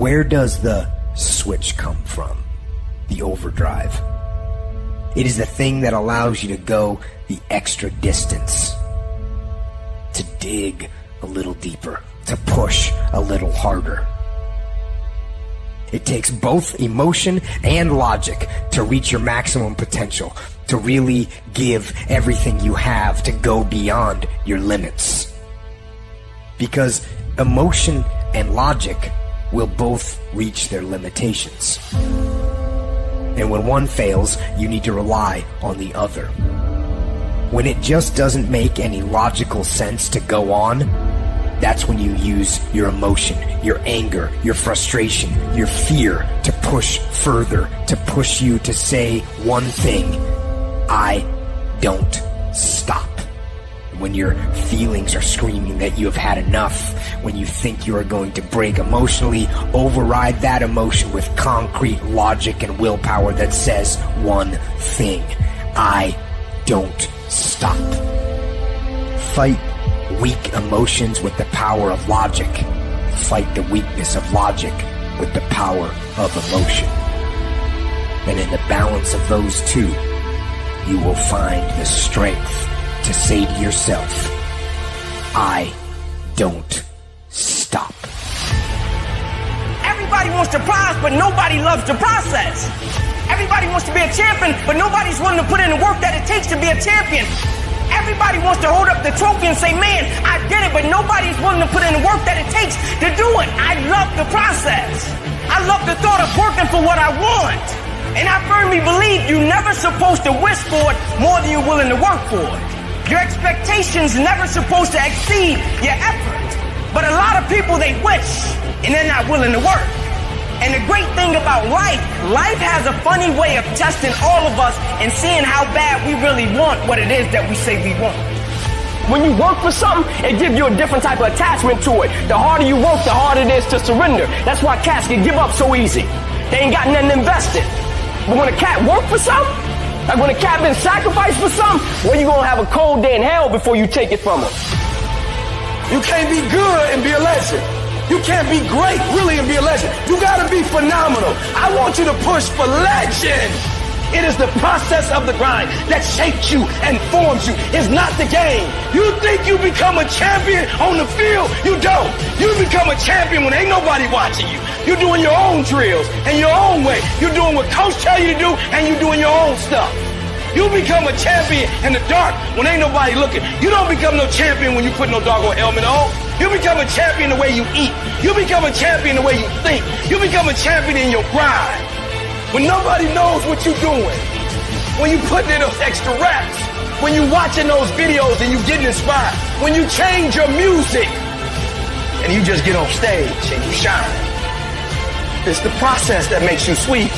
Where does the switch come from? The overdrive. It is the thing that allows you to go the extra distance, to dig a little deeper, to push a little harder. It takes both emotion and logic to reach your maximum potential, to really give everything you have, to go beyond your limits. Because emotion and logic will both reach their limitations. And when one fails, you need to rely on the other. When it just doesn't make any logical sense to go on, that's when you use your emotion, your anger, your frustration, your fear to push further, to push you to say one thing: I don't stop. When your feelings are screaming that you have had enough, when you think you are going to break emotionally, override that emotion with concrete logic and willpower that says one thing: I don't stop. Fight weak emotions with the power of logic. Fight the weakness of logic with the power of emotion. And in the balance of those two, you will find the strength to say to yourself, I don't stop. Everybody wants the prize, but nobody loves the process. Everybody wants to be a champion, but nobody's willing to put in the work that it takes to be a champion. Everybody wants to hold up the trophy and say, man, I did it, but nobody's willing to put in the work that it takes to do it. I love the process. I love the thought of working for what I want. And I firmly believe you're never supposed to wish for it more than you're willing to work for it. Your expectations never supposed to exceed your effort. But a lot of people, they wish, and they're not willing to work. And the great thing about life has a funny way of testing all of us and seeing how bad we really want what it is that we say we want. When you work for something, it gives you a different type of attachment to it. The harder you work, the harder it is to surrender. That's why cats can give up so easy. They ain't got nothing invested. But when a cat work for something, like when a cat been sacrificed for something, well, you gonna have a cold day in hell before you take it from him. You can't be good and be a legend. You can't be great, really, and be a legend. You gotta be phenomenal. I want you to push for legend. It is the process of the grind that shapes you and forms you. It's not the game. You think you become a champion on the field? You don't. You become a champion when ain't nobody watching you. You're doing your own drills and your own way. You're doing what coach tell you to do, and you're doing your own stuff. You become a champion in the dark when ain't nobody looking. You don't become no champion when you put no doggone helmet on. You become a champion the way you eat. You become a champion the way you think. You become a champion in your grind. When nobody knows what you're doing. When you putting in those extra reps. When you watching those videos and you getting inspired. When you change your music. And you just get on stage and you shine. It's the process that makes you sweet.